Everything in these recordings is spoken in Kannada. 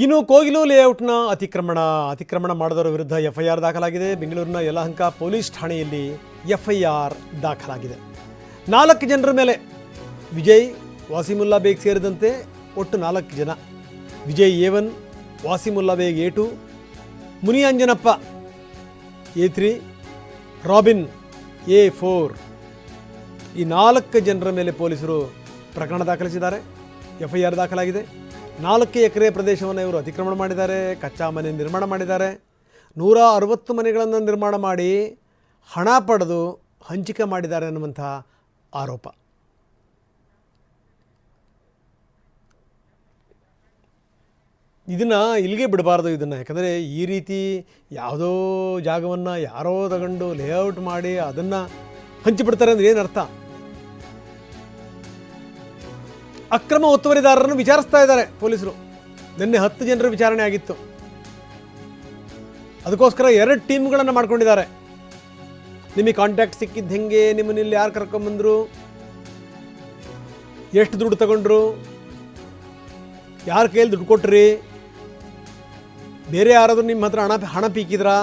ಇನ್ನು ಕೋಗಿಲು ಲೇಔಟ್ನ ಅತಿಕ್ರಮಣ ಮಾಡಿದವರ ವಿರುದ್ಧ ಎಫ್ಐಆರ್ ದಾಖಲಾಗಿದೆ. ಬೆಂಗಳೂರಿನ ಯಲಹಂಕ ಪೊಲೀಸ್ ಠಾಣೆಯಲ್ಲಿ ಎಫ್ಐಆರ್ ದಾಖಲಾಗಿದೆ. 4 ಜನರ ಮೇಲೆ ವಿಜಯ್, ವಾಸಿಮುಲ್ಲಾ ಬೇಗ್ ಸೇರಿದಂತೆ ಒಟ್ಟು 4 ಜನ. ವಿಜಯ್ A1, ವಾಸಿಮುಲ್ಲಾ ಬೇಗ್ A2, ಮುನಿಯಂಜನಪ್ಪ A3, ರಾಬಿನ್ A4. ಈ 4 ಜನರ ಮೇಲೆ ಪೊಲೀಸರು ಪ್ರಕರಣ ದಾಖಲಿಸಿದ್ದಾರೆ. ಎಫ್ಐಆರ್ ದಾಖಲಾಗಿದೆ. 4 ಎಕರೆ ಪ್ರದೇಶವನ್ನು ಇವರು ಅತಿಕ್ರಮಣ ಮಾಡಿದ್ದಾರೆ, ಕಚ್ಚಾ ಮನೆ ನಿರ್ಮಾಣ ಮಾಡಿದ್ದಾರೆ. 160 ಮನೆಗಳನ್ನು ನಿರ್ಮಾಣ ಮಾಡಿ ಹಣ ಪಡೆದು ಹಂಚಿಕೆ ಮಾಡಿದ್ದಾರೆ ಅನ್ನುವಂಥ ಆರೋಪ. ಇದನ್ನು ಇಲ್ಲಿಗೆ ಬಿಡಬಾರ್ದು ಇದನ್ನು. ಯಾಕಂದರೆ ಈ ರೀತಿ ಯಾವುದೋ ಜಾಗವನ್ನು ಯಾರೋ ತಗೊಂಡು ಲೇಔಟ್ ಮಾಡಿ ಅದನ್ನು ಹಂಚಿಬಿಡ್ತಾರೆ ಅಂದರೆ ಏನು ಅರ್ಥ? ಅಕ್ರಮ ಒತ್ತುವರಿದಾರರನ್ನು ವಿಚಾರಿಸ್ತಾ ಇದ್ದಾರೆ ಪೊಲೀಸರು. ನಿನ್ನೆ 10 ಜನರ ವಿಚಾರಣೆ ಆಗಿತ್ತು. ಅದಕ್ಕೋಸ್ಕರ 2 ಟೀಮ್ಗಳನ್ನು ಮಾಡ್ಕೊಂಡಿದ್ದಾರೆ. ನಿಮಗೆ ಕಾಂಟ್ಯಾಕ್ಟ್ ಸಿಕ್ಕಿದ್ದು ಹೆಂಗೆ, ನಿಮ್ಮನ್ನ ಇಲ್ಲಿ ಯಾರು ಕರ್ಕೊಂಬಂದರು, ಎಷ್ಟು ದುಡ್ಡು ತಗೊಂಡ್ರು, ಯಾರ ಕೈಯಲ್ಲಿ ದುಡ್ಡು ಕೊಟ್ರಿ, ಬೇರೆ ಯಾರಾದರೂ ನಿಮ್ಮ ಹತ್ರ ಹಣ ಪೀಕಿದ್ರಾ,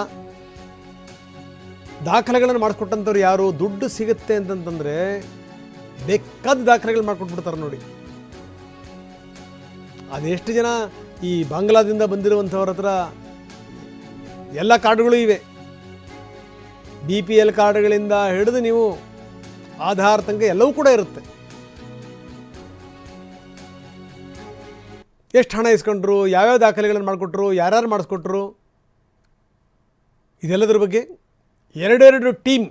ದಾಖಲೆಗಳನ್ನು ಮಾಡಿಸ್ಕೊಟ್ಟಂಥವ್ರು ಯಾರು, ದುಡ್ಡು ಸಿಗುತ್ತೆ ಅಂತಂತಂದರೆ ಬೇಕಾದ ದಾಖಲೆಗಳು ಮಾಡಿಕೊಟ್ಬಿಡ್ತಾರೆ ನೋಡಿ. ಅದೆಷ್ಟು ಜನ ಈ ಬಾಂಗ್ಲಾದಿಂದ ಬಂದಿರುವಂಥವ್ರ ಹತ್ರ ಎಲ್ಲ ಕಾರ್ಡ್ಗಳು ಇವೆ. BPL ಕಾರ್ಡ್ಗಳಿಂದ ಹಿಡಿದು ನೀವು ಆಧಾರ್ ತನಕ ಎಲ್ಲವೂ ಕೂಡ ಇರುತ್ತೆ. ಎಷ್ಟು ಹಣ ಇಸ್ಕೊಂಡ್ರು, ಯಾವ್ಯಾವ ದಾಖಲೆಗಳನ್ನು ಮಾಡಿಕೊಟ್ರು, ಯಾರ್ಯಾರು ಮಾಡಿಸ್ಕೊಟ್ರು, ಇದೆಲ್ಲದರ ಬಗ್ಗೆ 2 ಟೀಮ್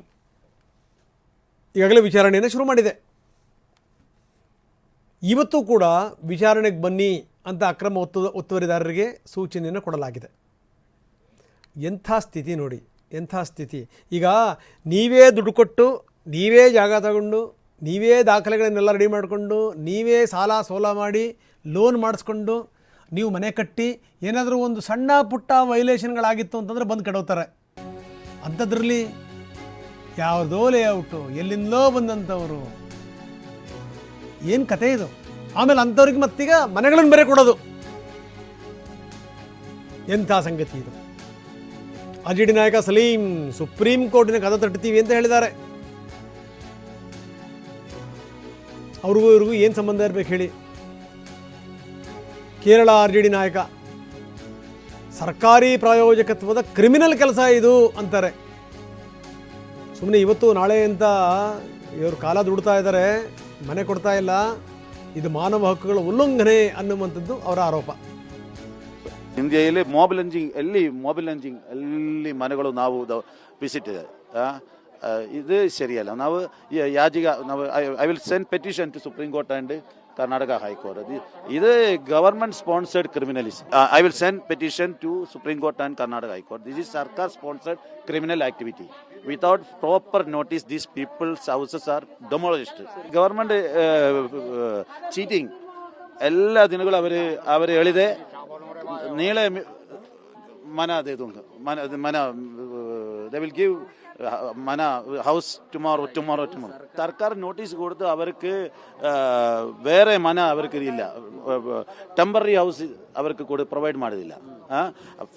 ಈಗಾಗಲೇ ವಿಚಾರಣೆಯನ್ನು ಶುರು ಮಾಡಿದೆ. ಇವತ್ತು ಕೂಡ ವಿಚಾರಣೆಗೆ ಬನ್ನಿ ಅಂತ ಅಕ್ರಮ ಒತ್ತುವರಿದಾರರಿಗೆ ಸೂಚನೆಯನ್ನು ಕೊಡಲಾಗಿದೆ. ಎಂಥ ಸ್ಥಿತಿ ನೋಡಿ, ಎಂಥ ಸ್ಥಿತಿ. ಈಗ ನೀವೇ ದುಡ್ಡು ಕೊಟ್ಟು, ನೀವೇ ಜಾಗ ತಗೊಂಡು, ನೀವೇ ದಾಖಲೆಗಳನ್ನೆಲ್ಲ ರೆಡಿ ಮಾಡಿಕೊಂಡು, ನೀವೇ ಸಾಲ ಸೋಲ ಮಾಡಿ ಲೋನ್ ಮಾಡಿಸ್ಕೊಂಡು ನೀವು ಮನೆ ಕಟ್ಟಿ ಏನಾದರೂ ಒಂದು ಸಣ್ಣ ಪುಟ್ಟ ವೈಲೇಷನ್ಗಳಾಗಿತ್ತು ಅಂತಂದರೆ ಬಂದು ಕೆಡೋತಾರೆ. ಅಂಥದ್ರಲ್ಲಿ ಯಾವುದೋ ಲೇಔಟು, ಎಲ್ಲಿಂದಲೋ ಬಂದಂಥವರು, ಏನು ಕತೆ ಇದು? ಆಮೇಲೆ ಅಂಥವ್ರಿಗೆ ಮತ್ತೀಗ ಮನೆಗಳನ್ನು ಬೇರೆ ಕೊಡೋದು. ಎಂಥ ಸಂಗತಿ ಇದು? RJD ನಾಯಕ ಸಲೀಂ ಸುಪ್ರೀಂ ಕೋರ್ಟಿನ ಕದ ತಟ್ತೀವಿ ಅಂತ ಹೇಳಿದ್ದಾರೆ. ಅವ್ರಿಗೂ ಇವ್ರಿಗೂ ಏನು ಸಂಬಂಧ ಇರಬೇಕು ಹೇಳಿ? ಕೇರಳ RJD ನಾಯಕ ಸರ್ಕಾರಿ ಪ್ರಾಯೋಜಕತ್ವದ ಕ್ರಿಮಿನಲ್ ಕೆಲಸ ಇದು ಅಂತಾರೆ. ಸುಮ್ಮನೆ ಇವತ್ತು ನಾಳೆ ಅಂತ ಇವರು ಕಾಲ ದುಡ್ತಾ ಇದ್ದಾರೆ, ಮನೆ ಕೊಡ್ತಾ ಇಲ್ಲ, ಇದು ಮಾನವ ಹಕ್ಕುಗಳ ಉಲ್ಲಂಘನೆ ಅನ್ನುವಂಥದ್ದು ಅವರ ಆರೋಪ. ಇಂಡಿಯಾದಲ್ಲಿ ಮೊಬೈಲ್ ಲಂಚಿಂಗ್ ಮನೆಗಳು ನಾವು ವಿಸಿಟ್ ಇದೆ. ಇದು ಸರಿಯಲ್ಲ. ನಾವು I will send petition to supreme court and Karnataka High Court. This is government sponsored criminalism. I will send petition to Supreme Court and Karnataka High Court. This is Sarkar sponsored criminal activity. Without proper notice, these people's houses are demolished. Government cheating. ಎಲ್ಲ ದಿನಗಳು ಅವರು ಹೇಳಿದೆ ನೀಳೆ ಮನ ಅದೇದು ಮನ they will give ಮನ ಹೌಸ್ tomorrow. ಸರ್ಕಾರ ನೋಟಿಸ್ ಕೊಡ್ತು ಅವർക്ക് ಬೇರೆ ಮನ ಅವർക്ക് ಇಲ್ಲ, ಟೆಂಪರರಿ ಹೌಸ್ ಅವർക്ക് ಕೂಡ ಪ್ರೊವೈಡ್ ಮಾಡೋದಿಲ್ಲ.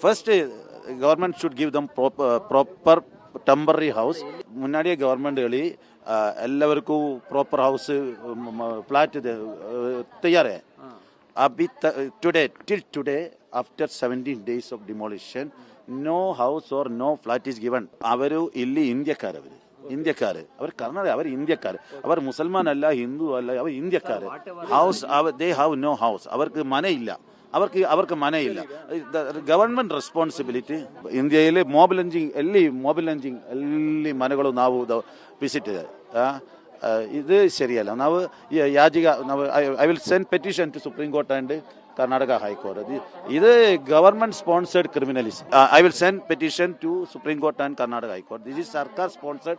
First government should give them proper temporary house. ಮುನ್ನಾಡಿಯೇ ಗವರ್ಮೆಂಟ್ ಹೇಳಿ ಎಲ್ಲರಿಗೂ ಪ್ರಾಪರ್ ಹೌಸ್ ಫ್ಲಾಟ್ ತಯಾರೇ. Till today, after 17 days of demolition, no house or no flat is given. ಅವರು ಇಲ್ಲಿ ಇಂಡಿಯಾಕಾರು, ಅವರು ಕರ್ನಾಟಕ, ಅವರು ಇಂಡಿಯಾಕಾರು, ಅವರು ಮುಸಲ್ಮಾನ್ ಅಲ್ಲ, ಹಿಂದೂ ಅಲ್ಲ, ಅವರು ಇಂಡಿಯಾಕಾರು. House they have no house, ಅವ್ರಿಗೆ ಮನೆ ಇಲ್ಲ, ಅವ್ರಿಗೆ ಮನೆ ಇಲ್ಲ. Government responsibility. ಇಂಡಿಯಾದಲ್ಲಿ ಮೊಬೈಲ್ ಲಂಚಿಂಗ್ ಮನೆಗಳು ನಾವು ವಿಸಿಟ್ ಇದೆ. ಇದು ಸರಿಯಲ್ಲ. ನಾವು I will send petition to supreme court and Karnataka High Court. This is government sponsored criminalism. I will send petition to Supreme Court and Karnataka High Court. This is Sarkar sponsored